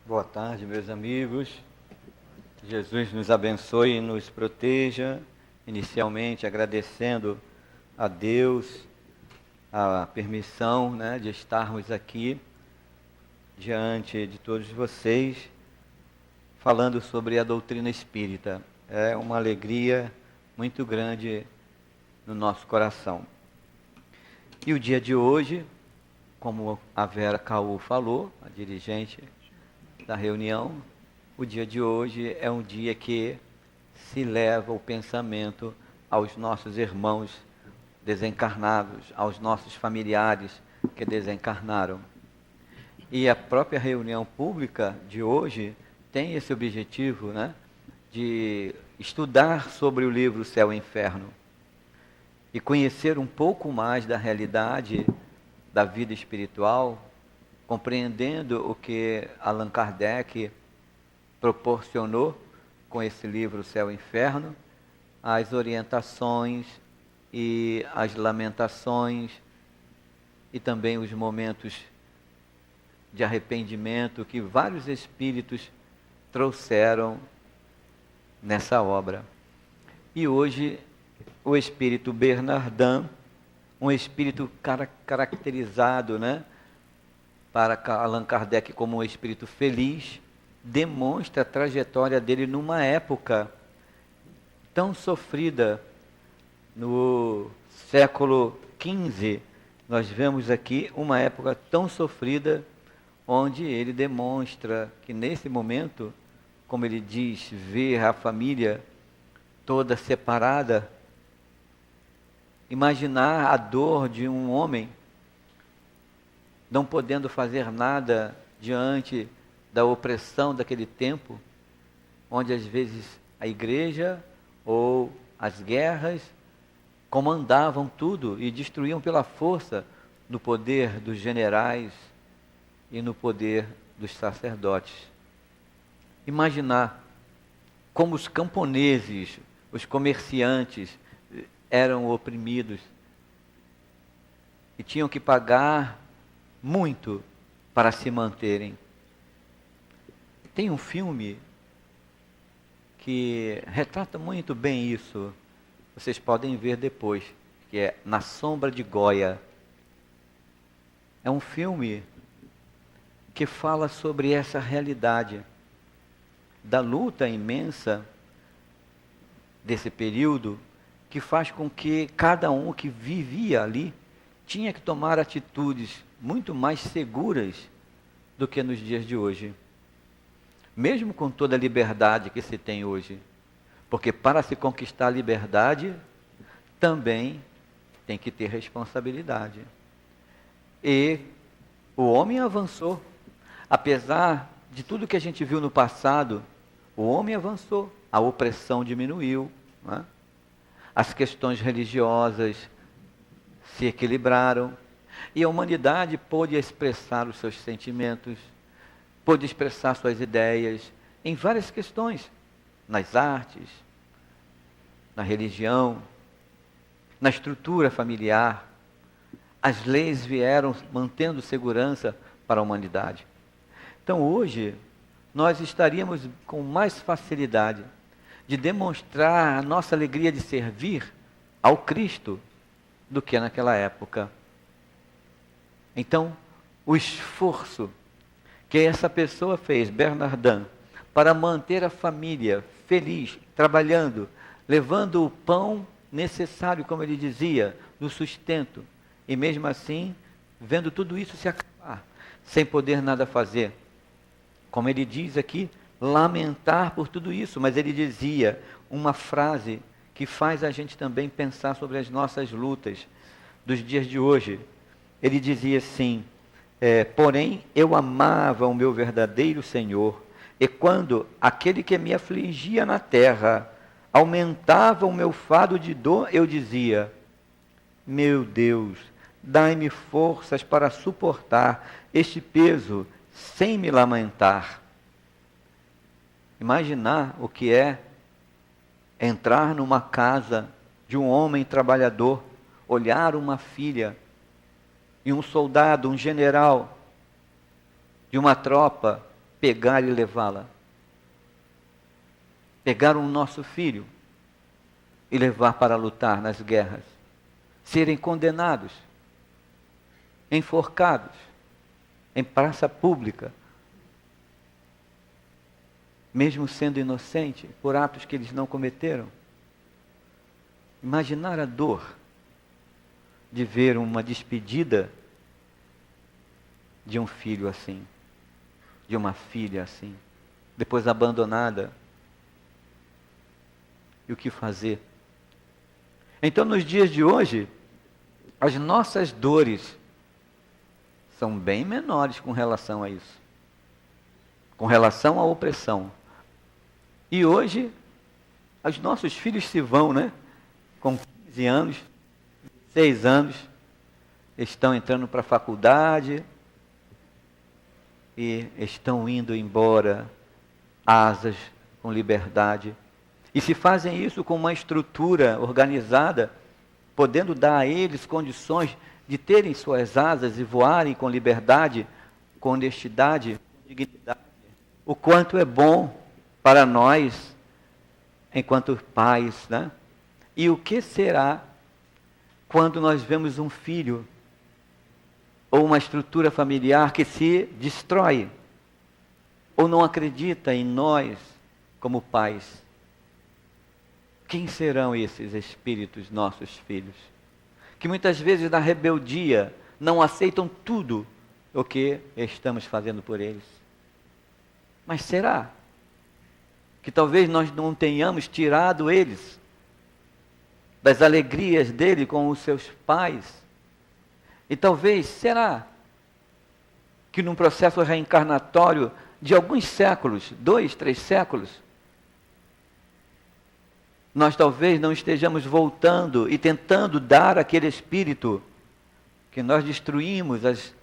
Boa tarde, meus amigos. Que Jesus nos abençoe e nos proteja. Inicialmente agradecendo a Deus a permissão, de estarmos aqui diante de todos vocês, falando sobre a doutrina espírita. É uma alegria muito grande no nosso coração. E o dia de hoje, como a Vera Caú falou, a dirigente da reunião, o dia de hoje é um dia que se leva o pensamento aos nossos irmãos desencarnados, aos nossos familiares que desencarnaram. E a própria reunião pública de hoje tem esse objetivo, de estudar sobre o livro Céu e Inferno e conhecer um pouco mais da realidade da vida espiritual, compreendendo o que Allan Kardec proporcionou com esse livro Céu e Inferno, as orientações e as lamentações e também os momentos de arrependimento que vários espíritos trouxeram nessa obra. E hoje o espírito Bernardin, um espírito caracterizado, para Allan Kardec como um espírito feliz, demonstra a trajetória dele numa época tão sofrida. No século XV, nós vemos aqui uma época tão sofrida, onde ele demonstra que nesse momento, como ele diz, ver a família toda separada, imaginar a dor de um homem não podendo fazer nada diante da opressão daquele tempo, onde às vezes a igreja ou as guerras comandavam tudo e destruíam pela força no poder dos generais e no poder dos sacerdotes. Imaginar como os camponeses, os comerciantes eram oprimidos e tinham que pagar muito para se manterem. Tem um filme que retrata muito bem isso, vocês podem ver depois, que é Na Sombra de Goya. É um filme que fala sobre essa realidade da luta imensa desse período, que faz com que cada um que vivia ali tinha que tomar atitudes muito mais seguras do que nos dias de hoje. Mesmo com toda a liberdade que se tem hoje. Porque para se conquistar a liberdade, também tem que ter responsabilidade. E o homem avançou. Apesar de tudo que a gente viu no passado, o homem avançou. A opressão diminuiu. As questões religiosas se equilibraram. E a humanidade pôde expressar os seus sentimentos, pôde expressar suas ideias em várias questões, nas artes, na religião, na estrutura familiar. As leis vieram mantendo segurança para a humanidade. Então hoje, nós estaríamos com mais facilidade de demonstrar a nossa alegria de servir ao Cristo do que naquela época. Então, o esforço que essa pessoa fez, Bernardin, para manter a família feliz, trabalhando, levando o pão necessário, como ele dizia, no sustento, e mesmo assim, vendo tudo isso se acabar, sem poder nada fazer. Como ele diz aqui, lamentar por tudo isso, mas ele dizia uma frase que faz a gente também pensar sobre as nossas lutas dos dias de hoje. Ele dizia assim, porém eu amava o meu verdadeiro Senhor, e quando aquele que me afligia na terra aumentava o meu fardo de dor, eu dizia, meu Deus, dai-me forças para suportar este peso sem me lamentar. Imaginar o que é entrar numa casa de um homem trabalhador, olhar uma filha e um soldado, um general de uma tropa pegar e levá-la. Pegar o nosso filho e levar para lutar nas guerras. Serem condenados, enforcados, em praça pública, mesmo sendo inocente, por atos que eles não cometeram. Imaginar a dor de ver uma despedida de um filho assim, de uma filha assim, depois abandonada. E o que fazer? Então, nos dias de hoje, as nossas dores são bem menores com relação a isso, com relação à opressão. E hoje, os nossos filhos se vão, né? Com 15 anos, 6 anos, estão entrando para a faculdade e estão indo embora, asas, com liberdade. E se fazem isso com uma estrutura organizada, podendo dar a eles condições de terem suas asas e voarem com liberdade, com honestidade, com dignidade, o quanto é bom para nós, enquanto pais, né? E o que será quando nós vemos um filho ou uma estrutura familiar que se destrói, ou não acredita em nós como pais? Quem serão esses espíritos, nossos filhos? Que muitas vezes na rebeldia não aceitam tudo o que estamos fazendo por eles. Mas será que talvez nós não tenhamos tirado eles das alegrias dele com os seus pais? E talvez, será que num processo reencarnatório de alguns séculos, 2, 3 séculos, nós talvez não estejamos voltando e tentando dar àquele espírito que nós destruímos as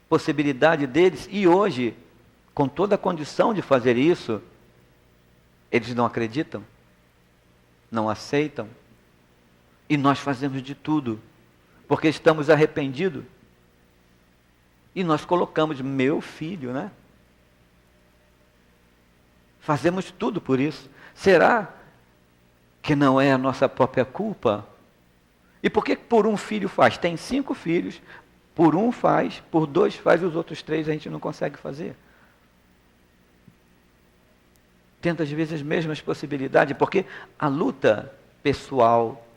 possibilidades deles, e hoje, com toda a condição de fazer isso, eles não acreditam, não aceitam, e nós fazemos de tudo, porque estamos arrependidos, e nós colocamos meu filho, né? Fazemos tudo por isso. Será que não é a nossa própria culpa? E por que por um filho faz? Tem 5 filhos, por um faz, por 2 faz, e os outros 3 a gente não consegue fazer. Tenta às vezes as mesmas possibilidades, porque a luta pessoal,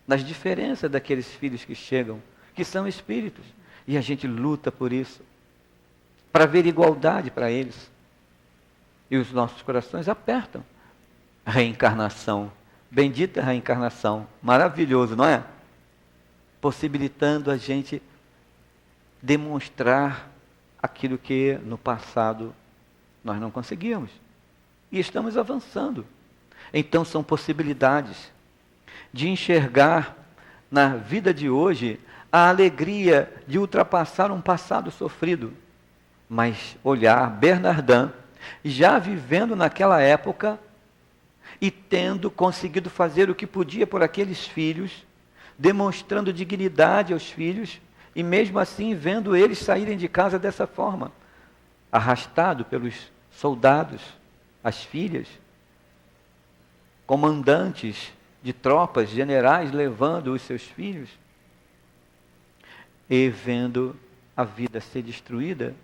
nas diferenças daqueles filhos que chegam, que são espíritos, e a gente luta por isso, para ver igualdade para eles. E os nossos corações apertam. Reencarnação. Bendita reencarnação. Maravilhoso, não é? Possibilitando a gente demonstrar aquilo que no passado nós não conseguíamos. E estamos avançando. Então são possibilidades de enxergar na vida de hoje a alegria de ultrapassar um passado sofrido. Mas olhar Bernardin, já vivendo naquela época e tendo conseguido fazer o que podia por aqueles filhos, demonstrando dignidade aos filhos, e mesmo assim vendo eles saírem de casa dessa forma, arrastado pelos soldados, as filhas, comandantes de tropas, generais levando os seus filhos, e vendo a vida ser destruída,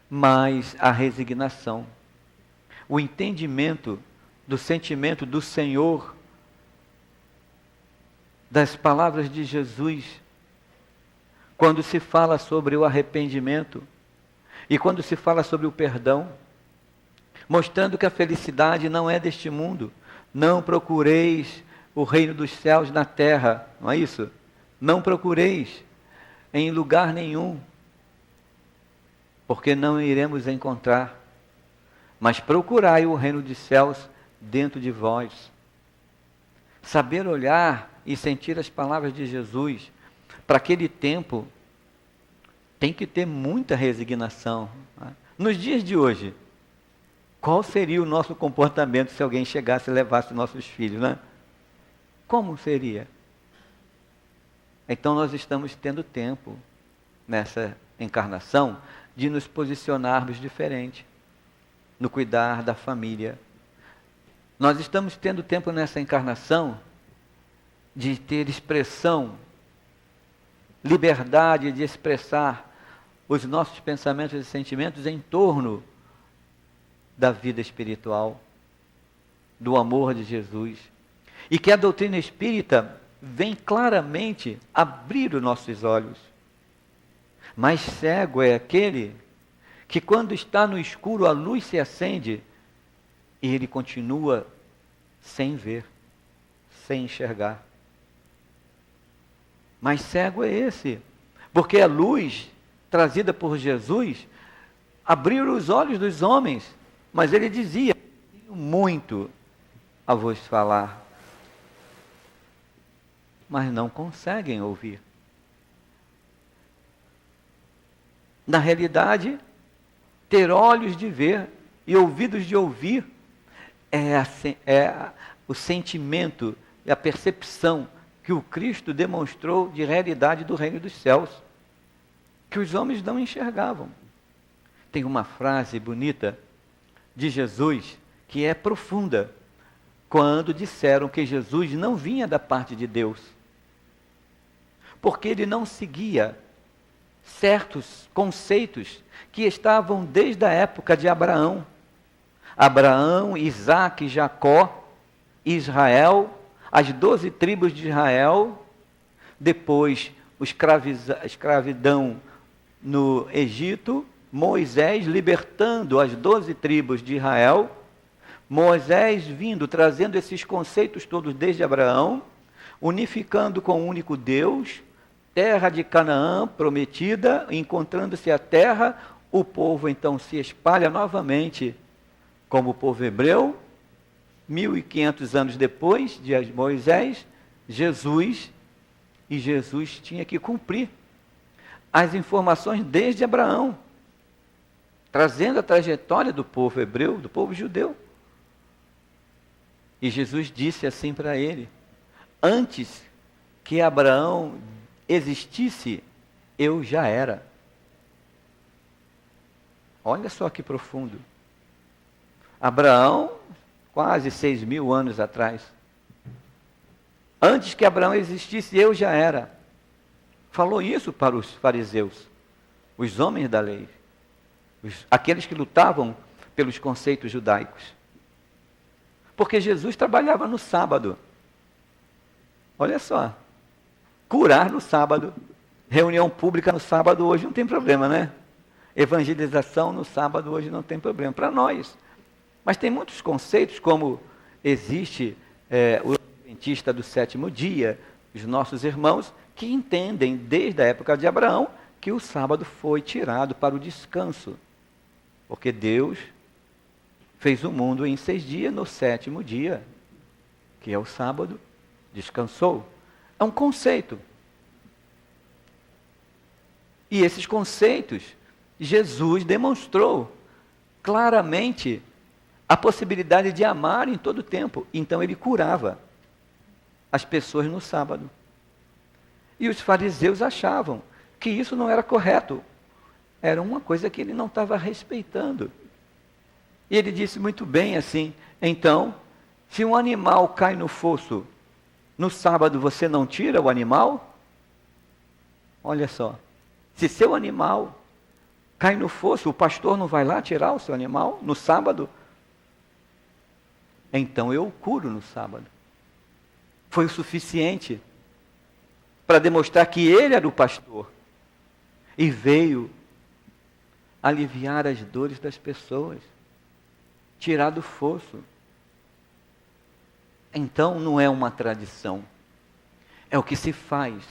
mas a resignação, o entendimento do sentimento do Senhor, das palavras de Jesus, quando se fala sobre o arrependimento e quando se fala sobre o perdão, mostrando que a felicidade não é deste mundo. Não procureis o reino dos céus na terra, não é isso? Não procureis em lugar nenhum, porque não iremos encontrar, mas procurai o reino dos céus dentro de vós. Saber olhar e sentir as palavras de Jesus, para aquele tempo, tem que ter muita resignação. Nos dias de hoje, qual seria o nosso comportamento se alguém chegasse e levasse nossos filhos, né? Como seria? Então nós estamos tendo tempo, nessa encarnação, de nos posicionarmos diferente, no cuidar da família. Nós estamos tendo tempo nessa encarnação de ter expressão, liberdade de expressar os nossos pensamentos e sentimentos em torno da vida espiritual, do amor de Jesus. E que a doutrina espírita vem claramente abrir os nossos olhos. Mas cego é aquele que, quando está no escuro, a luz se acende e ele continua sem ver, sem enxergar. Mas cego é esse, porque a luz trazida por Jesus abriu os olhos dos homens, mas ele dizia: tenho muito a vos falar, mas não conseguem ouvir. Na realidade, ter olhos de ver e ouvidos de ouvir é o sentimento e a percepção que o Cristo demonstrou de realidade do reino dos céus, que os homens não enxergavam. Tem uma frase bonita de Jesus que é profunda, quando disseram que Jesus não vinha da parte de Deus, porque ele não seguia certos conceitos que estavam desde a época de Abraão. Abraão, Isaque, Jacó, Israel, as 12 tribos de Israel, depois a escravidão no Egito, Moisés libertando as 12 tribos de Israel, Moisés vindo, trazendo esses conceitos todos desde Abraão, unificando com o único Deus, terra de Canaã prometida, encontrando-se a terra, o povo então se espalha novamente como o povo hebreu. 1500 anos depois de Moisés, Jesus tinha que cumprir as informações desde Abraão, trazendo a trajetória do povo hebreu, do povo judeu. E Jesus disse assim para ele: antes que Abraão existisse, eu já era. Olha só que profundo. Abraão, quase 6.000 anos atrás. Antes que Abraão existisse, eu já era. Falou isso para os fariseus, os homens da lei, aqueles que lutavam pelos conceitos judaicos. Porque Jesus trabalhava no sábado. Olha só. Curar no sábado. Reunião pública no sábado hoje não tem problema, né? Evangelização no sábado hoje não tem problema para nós. Mas tem muitos conceitos, como existe o adventista do sétimo dia, os nossos irmãos, que entendem desde a época de Abraão que o sábado foi tirado para o descanso. Porque Deus fez o mundo em 6 dias, no sétimo dia, que é o sábado, descansou. É um conceito. E esses conceitos, Jesus demonstrou claramente a possibilidade de amar em todo o tempo. Então ele curava as pessoas no sábado. E os fariseus achavam que isso não era correto. Era uma coisa que ele não estava respeitando. E ele disse muito bem assim: então, se um animal cai no fosso, no sábado você não tira o animal? Olha só, se seu animal cai no fosso, o pastor não vai lá tirar o seu animal no sábado? Então eu o curo no sábado. Foi o suficiente para demonstrar que ele era o pastor. E veio aliviar as dores das pessoas, tirar do fosso. Então não é uma tradição, é o que se faz.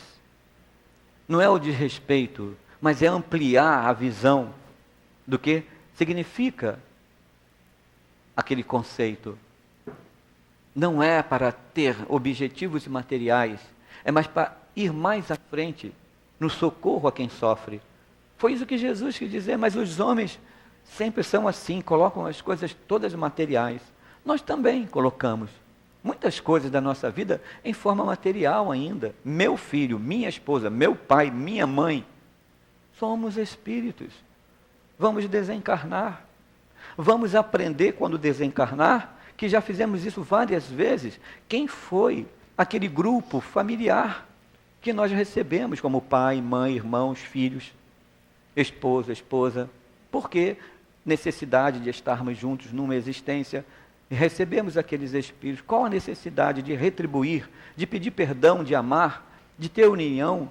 Não é o desrespeito, mas é ampliar a visão do que significa aquele conceito. Não é para ter objetivos materiais, é mais para ir mais à frente, no socorro a quem sofre. Foi isso que Jesus quis dizer, mas os homens sempre são assim, colocam as coisas todas materiais. Nós também colocamos. muitas coisas da nossa vida em forma material ainda. Meu filho, minha esposa, meu pai, minha mãe, somos espíritos. Vamos desencarnar. Vamos aprender quando desencarnar, que já fizemos isso várias vezes, quem foi aquele grupo familiar que nós recebemos como pai, mãe, irmãos, filhos, esposa. Por que necessidade de estarmos juntos numa existência? Recebemos aqueles espíritos. Qual a necessidade de retribuir, de pedir perdão, de amar, de ter união,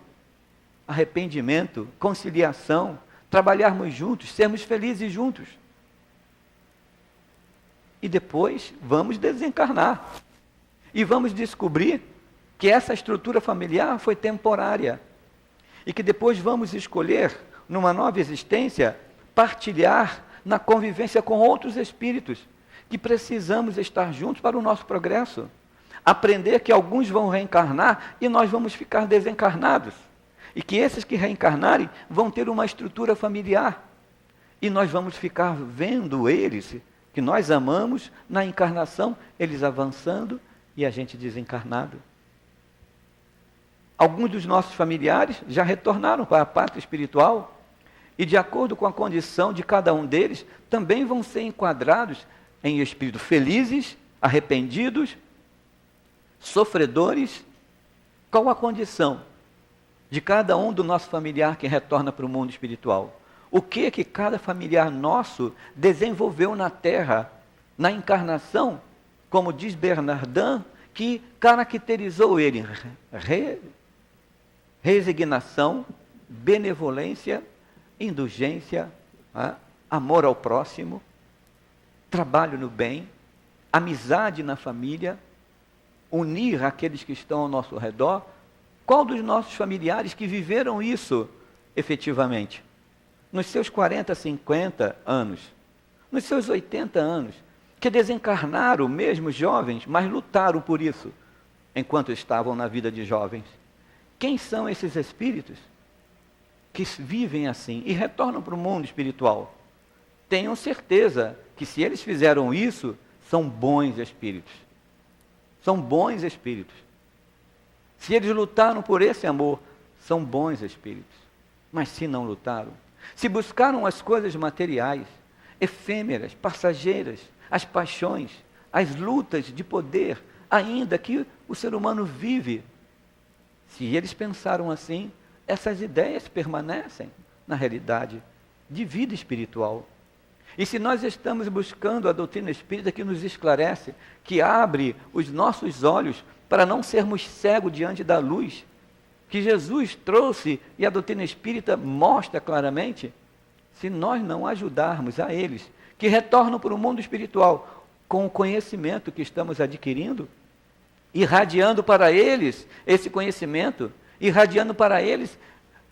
arrependimento, conciliação, trabalharmos juntos, sermos felizes juntos? E depois vamos desencarnar. E vamos descobrir que essa estrutura familiar foi temporária. E que depois vamos escolher, numa nova existência, partilhar na convivência com outros espíritos, que precisamos estar juntos para o nosso progresso. Aprender que alguns vão reencarnar e nós vamos ficar desencarnados. E que esses que reencarnarem vão ter uma estrutura familiar. E nós vamos ficar vendo eles, que nós amamos, na encarnação, eles avançando e a gente desencarnado. Alguns dos nossos familiares já retornaram para a pátria espiritual e, de acordo com a condição de cada um deles, também vão ser enquadrados em espíritos felizes, arrependidos, sofredores. Qual a condição de cada um do nosso familiar que retorna para o mundo espiritual? O que cada familiar nosso desenvolveu na Terra, na encarnação, como diz Bernardin, que caracterizou ele? Resignação, benevolência, indulgência, amor ao próximo, trabalho no bem, amizade na família, unir aqueles que estão ao nosso redor. Qual dos nossos familiares que viveram isso efetivamente? Nos seus 40, 50 anos, nos seus 80 anos, que desencarnaram mesmo jovens, mas lutaram por isso, enquanto estavam na vida de jovens. Quem são esses espíritos que vivem assim e retornam para o mundo espiritual? Tenham certeza que se eles fizeram isso, são bons espíritos. São bons espíritos. Se eles lutaram por esse amor, são bons espíritos. Mas se não lutaram, se buscaram as coisas materiais, efêmeras, passageiras, as paixões, as lutas de poder, ainda que o ser humano vive, se eles pensaram assim, essas ideias permanecem na realidade de vida espiritual. E se nós estamos buscando a doutrina espírita que nos esclarece, que abre os nossos olhos para não sermos cegos diante da luz, que Jesus trouxe e a doutrina espírita mostra claramente, se nós não ajudarmos a eles, que retornam para o mundo espiritual com o conhecimento que estamos adquirindo, irradiando para eles esse conhecimento, irradiando para eles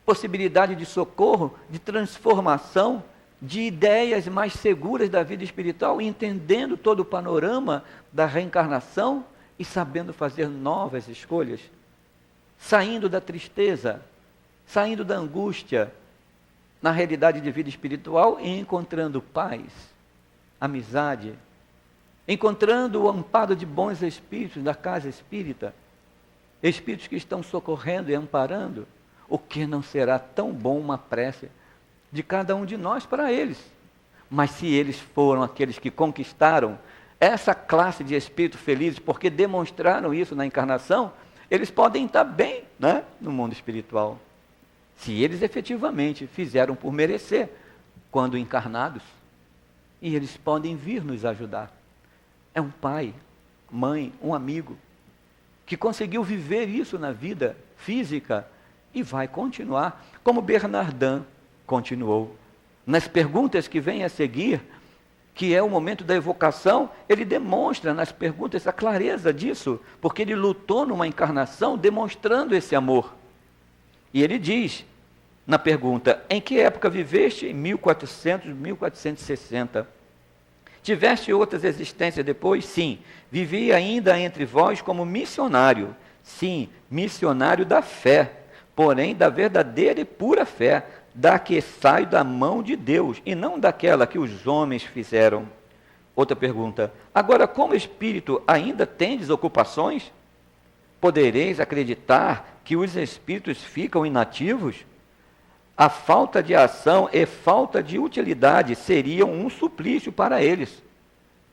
possibilidade de socorro, de transformação, de ideias mais seguras da vida espiritual, entendendo todo o panorama da reencarnação e sabendo fazer novas escolhas, saindo da tristeza, saindo da angústia, na realidade de vida espiritual e encontrando paz, amizade, encontrando o amparo de bons espíritos da casa espírita, espíritos que estão socorrendo e amparando. O que não será tão bom uma prece de cada um de nós para eles? Mas se eles foram aqueles que conquistaram essa classe de espíritos felizes, porque demonstraram isso na encarnação, eles podem estar bem, né, no mundo espiritual. Se eles efetivamente fizeram por merecer, quando encarnados, e eles podem vir nos ajudar. É um pai, mãe, um amigo, que conseguiu viver isso na vida física e vai continuar, como Bernardin continuou. Nas perguntas que vêm a seguir, que é o momento da evocação, ele demonstra nas perguntas a clareza disso, porque ele lutou numa encarnação demonstrando esse amor. E ele diz, na pergunta, em que época viveste? Em 1400, 1460. Tiveste outras existências depois? Sim. Vivi ainda entre vós como missionário. Sim, missionário da fé, porém da verdadeira e pura fé, da que sai da mão de Deus, e não daquela que os homens fizeram. Outra pergunta. Agora, como espírito, ainda tendes ocupações? Podereis acreditar que os espíritos ficam inativos? A falta de ação e falta de utilidade seriam um suplício para eles.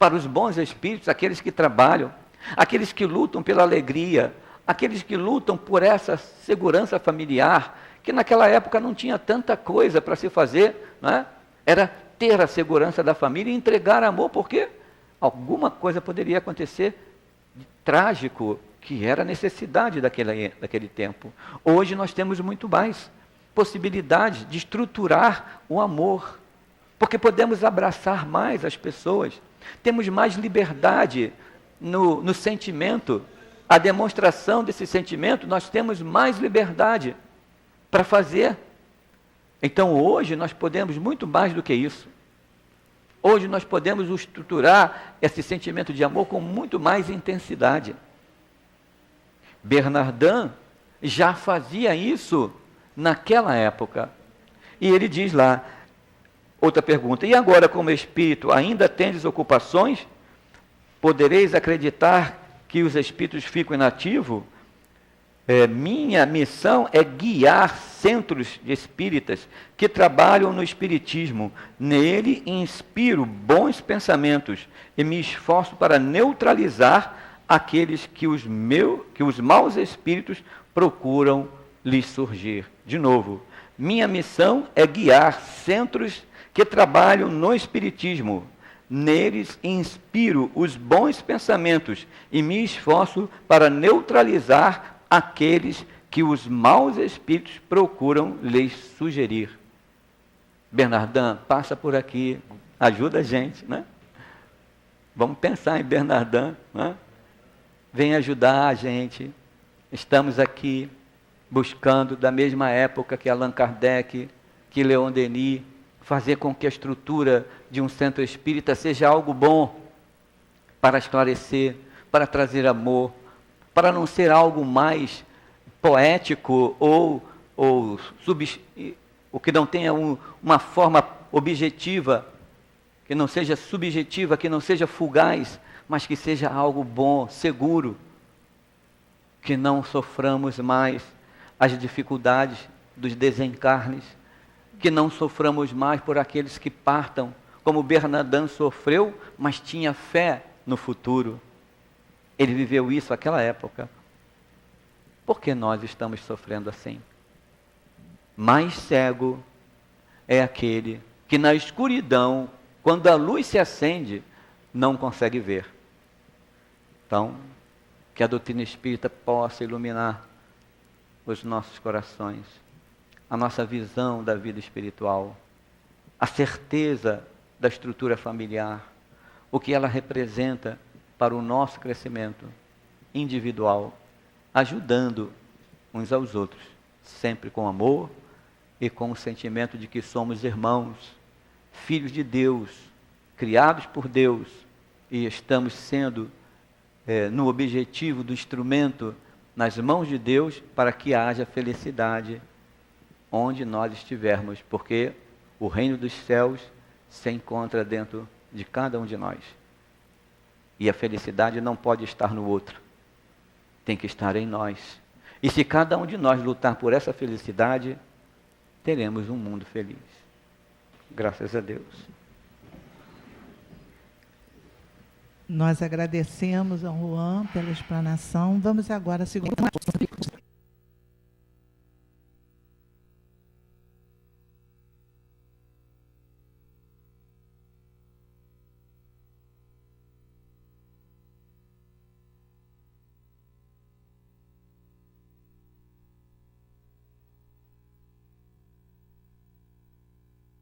Para os bons espíritos, aqueles que trabalham, aqueles que lutam pela alegria, aqueles que lutam por essa segurança familiar, que naquela época não tinha tanta coisa para se fazer, não é? Era ter a segurança da família e entregar amor, porque alguma coisa poderia acontecer de trágico, que era a necessidade daquele tempo. Hoje nós temos muito mais possibilidades de estruturar o amor, porque podemos abraçar mais as pessoas, temos mais liberdade no sentimento, a demonstração desse sentimento, nós temos mais liberdade para fazer. Então hoje nós podemos muito mais do que isso. Hoje nós podemos estruturar esse sentimento de amor com muito mais intensidade. Bernardin já fazia isso naquela época. E ele diz lá, outra pergunta, e agora como espírito ainda tendes ocupações? Podereis acreditar que os espíritos ficam inativos? Minha missão é guiar centros espíritas que trabalham no espiritismo. Nele inspiro bons pensamentos e me esforço para neutralizar aqueles que os maus espíritos procuram lhes surgir. De novo, minha missão é guiar centros que trabalham no espiritismo. Neles inspiro os bons pensamentos e me esforço para neutralizar aqueles que os maus espíritos procuram lhes sugerir. Bernardin, passa por aqui, ajuda a gente, né? Vamos pensar em Bernardin, né? Vem ajudar a gente. Estamos aqui buscando, da mesma época que Allan Kardec, que Leon Denis, fazer com que a estrutura de um centro espírita seja algo bom para esclarecer, para trazer amor, para não ser algo mais poético ou que não tenha uma forma objetiva, que não seja subjetiva, que não seja fugaz, mas que seja algo bom, seguro, que não soframos mais as dificuldades dos desencarnes, que não soframos mais por aqueles que partam, como Bernardin sofreu, mas tinha fé no futuro. Ele viveu isso naquela época. Por que nós estamos sofrendo assim? Mais cego é aquele que na escuridão, quando a luz se acende, não consegue ver. Então, que a doutrina espírita possa iluminar os nossos corações, a nossa visão da vida espiritual, a certeza da estrutura familiar, o que ela representa para o nosso crescimento individual, ajudando uns aos outros, sempre com amor e com o sentimento de que somos irmãos, filhos de Deus, criados por Deus, e estamos sendo no objetivo do instrumento nas mãos de Deus para que haja felicidade onde nós estivermos, porque o reino dos céus se encontra dentro de cada um de nós. E a felicidade não pode estar no outro, tem que estar em nós. E se cada um de nós lutar por essa felicidade, teremos um mundo feliz. Graças a Deus. Nós agradecemos ao Juan pela explanação. Vamos agora à segunda.